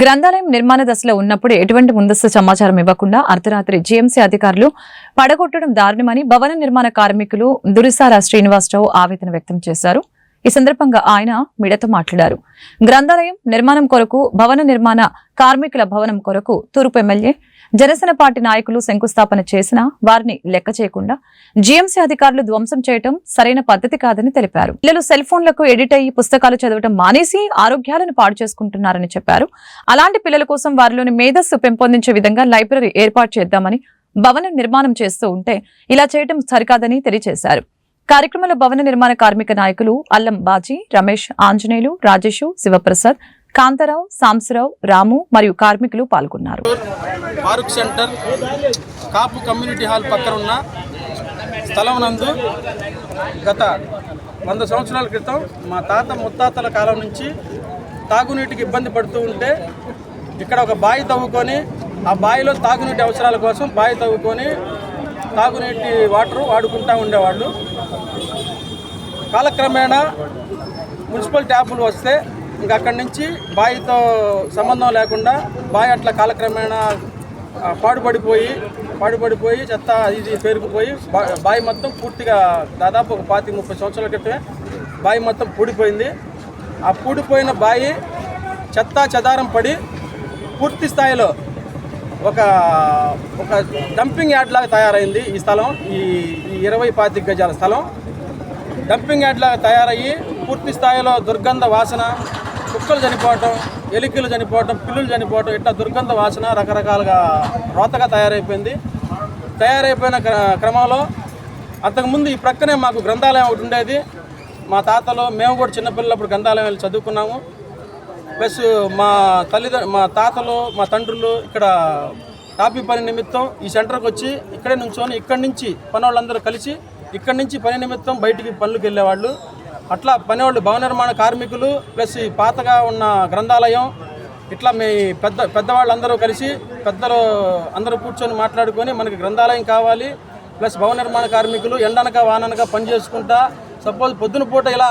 గ్రంథాలయం నిర్మాణ దశలో ఉన్నప్పుడు ఎటువంటి ముందస్తు సమాచారం ఇవ్వకుండా అర్ధరాత్రి జీఎంసీ అధికారులు పడగొట్టడం దారుణమని భవన నిర్మాణ కార్మికులు దురిసాల శ్రీనివాసరావు ఆవేదన వ్యక్తం చేశారు. ఈ సందర్భంగా ఆయన మీడియాతో మాట్లాడారు. గ్రంథాలయం నిర్మాణం కొరకు భవన నిర్మాణ కార్మికుల భవనం కొరకు తూర్పు ఎమ్మెల్యే జనసేన పార్టీ నాయకులు శంకుస్థాపన చేసినా వారిని లెక్క చేయకుండా జీఎంసీ అధికారులు ధ్వంసం చేయడం సరైన పద్ధతి కాదని తెలిపారు. పిల్లలు సెల్ ఫోన్లకు ఎడిట్ అయ్యి పుస్తకాలు చదవడం మానేసి ఆరోగ్యాలను పాడు చేసుకుంటున్నారని చెప్పారు. అలాంటి పిల్లల కోసం వారిలోని మేధస్సు పెంపొందించే విధంగా లైబ్రరీ ఏర్పాటు చేద్దామని భవన నిర్మాణం చేస్తూ ఉంటే ఇలా చేయడం సరికాదని తెలియజేశారు. కార్యక్రమంలో భవన నిర్మాణ కార్మిక నాయకులు అల్లం బాజీ, రమేష్, ఆంజనేయులు, రాజేషు, శివప్రసాద్, కాంతారావు, సాంబశివరావు, రాము మరియు కార్మికులు పాల్గొన్నారు. పార్క్ సెంటర్ కాపు కమ్యూనిటీ హాల్ పక్కన ఉన్న స్థలం నందు గత 100 సంవత్సరాల క్రితం మా తాత ముత్తాతల కాలం నుంచి తాగునీటికి ఇబ్బంది పడుతూ ఉంటే ఇక్కడ ఒక బావి తవ్వుకొని ఆ బావిలో తాగునీటి అవసరాల కోసం బావి తవ్వుకొని తాగునీటి వాటర్ వాడుకుంటూ ఉండేవాళ్ళు. కాలక్రమేణా మున్సిపల్ ట్యాపులు వస్తే ఇంకా అక్కడి నుంచి బావితో సంబంధం లేకుండా బావి అట్లా కాలక్రమేణా పాడుపడిపోయి చెత్త ఇది పేరుకుపోయి బావి మొత్తం పూర్తిగా దాదాపు ఒక 25-30 సంవత్సరాల క్రితమే బావి మొత్తం పూడిపోయింది. ఆ పూడిపోయిన బావి చెత్త చెదారం పడి పూర్తి స్థాయిలో ఒక డంపింగ్ యార్డ్ లాగా తయారైంది. ఈ స్థలం ఈ 20-25 గజాల స్థలం డంపింగ్ యార్డ్ లాగా తయారయ్యి పూర్తి స్థాయిలో దుర్గంధ వాసన, కుక్కలు చనిపోవటం, ఎలికలు చనిపోవటం, పిల్లులు చనిపోవటం, ఇట్లా దుర్గంధ వాసన రకరకాలుగా రోతగా తయారైపోయిన క్రమంలో అంతకుముందు ఈ ప్రక్కనే మాకు గ్రంథాలయం ఒకటి ఉండేది. మా తాతలు మేము కూడా చిన్నపిల్లప్పుడు గ్రంథాలయం వెళ్ళి చదువుకున్నాము. ప్లస్ మా తాతలు మా తండ్రులు ఇక్కడ టాపీ పని నిమిత్తం ఈ సెంటర్కి వచ్చి ఇక్కడే నుంచొని ఇక్కడి నుంచి పని వాళ్ళందరూ కలిసి ఇక్కడి నుంచి పని నిమిత్తం బయటికి పనులకు వెళ్ళేవాళ్ళు. అట్లా పనివాళ్ళు భవన నిర్మాణ కార్మికులు ప్లస్ ఈ పాతగా ఉన్న గ్రంథాలయం ఇట్లా మీ పెద్దవాళ్ళందరూ కలిసి పెద్దలు అందరూ కూర్చొని మాట్లాడుకొని మనకి గ్రంథాలయం కావాలి, ప్లస్ భవన నిర్మాణ కార్మికులు ఎండనక వాననక పని చేసుకుంటా సపోజ్ పొద్దున పూట ఇలా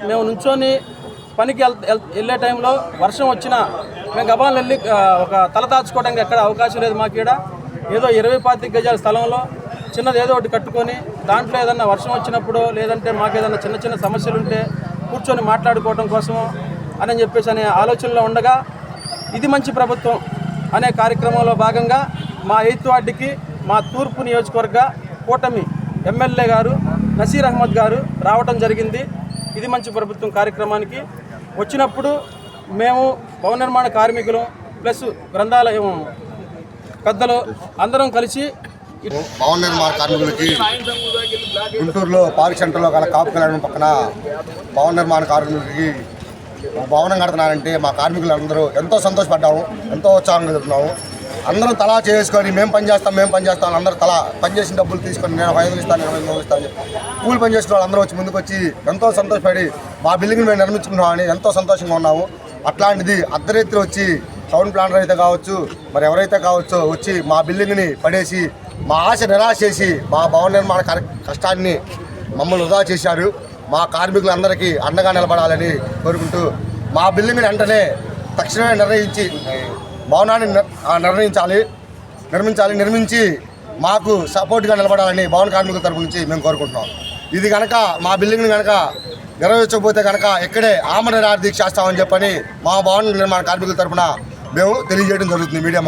మేము నుంచొని పనికి వెళ్ళే టైంలో వర్షం వచ్చినా మేము గబాలను వెళ్ళి ఒక తల దాచుకోవడానికి ఎక్కడ అవకాశం లేదు. మాకు ఇక్కడ ఏదో 20-25 గజాల స్థలంలో చిన్నది ఏదో ఒకటి కట్టుకొని దాంట్లో ఏదన్నా వర్షం వచ్చినప్పుడు లేదంటే మాకు ఏదన్నా చిన్న చిన్న సమస్యలు ఉంటే కూర్చొని మాట్లాడుకోవడం కోసము అని చెప్పేసి అనే ఆలోచనలో ఉండగా ఇది మంచి ప్రభుత్వం అనే కార్యక్రమంలో భాగంగా మా 8th వార్డుకి మా తూర్పు నియోజకవర్గ కూటమి ఎమ్మెల్యే గారు నసీర్ అహ్మద్ గారు రావడం జరిగింది. ఇది మంచి ప్రభుత్వం కార్యక్రమానికి వచ్చినప్పుడు మేము భవన నిర్మాణ కార్మికులు ప్లస్ గ్రంథాలయం పెద్దలు అందరం కలిసి భవన నిర్మాణ కార్మికులకి గుంటూరులో పార్క్ సెంటర్లో గల కాపు కళ్యాణం పక్కన భవన నిర్మాణ కార్మికులకి భవనం కడుతున్నారంటే మా కార్మికులు అందరూ ఎంతో సంతోషపడ్డాము, ఎంతో ఉత్సాహంగా జరుగుతున్నాము. అందరం తలా చేసుకొని మేము పని చేస్తాం అందరూ తలా పనిచేసిన డబ్బులు తీసుకొని నేను 500 ఇస్తాను 25 ఇస్తాను కూలి పని చేసుకున్న అందరూ వచ్చి ముందుకు వచ్చి ఎంతో సంతోషపడి మా బిల్డింగ్ని మేము నిర్మించుకున్నామని ఎంతో సంతోషంగా ఉన్నాము. అట్లాంటిది అర్ధరాత్రి వచ్చి టౌన్ ప్లానర్ అయితే కావచ్చు మరి ఎవరైతే కావచ్చో వచ్చి మా బిల్డింగ్ని పడేసి మా ఆశ నిరాశ చేసి మా భవన నిర్మాణ కష్టాన్ని మమ్మల్ని వృధా చేశారు. మా కార్మికులందరికీ అండగా నిలబడాలని కోరుకుంటూ మా బిల్డింగ్ని వెంటనే తక్షణమే భవనాన్ని నిర్మించి మాకు సపోర్ట్గా నిలబడాలని భవన కార్మికుల తరపు నుంచి మేము కోరుకుంటున్నాం. ఇది కనుక మా బిల్డింగ్ని కనుక నెరవేర్చకపోతే కనుక ఇక్కడే ఆమరణ దీక్ష చేస్తామని చెప్పని మా భవన నిర్మాణ కార్మికుల తరఫున మేము తెలియజేయడం జరుగుతుంది మీడియా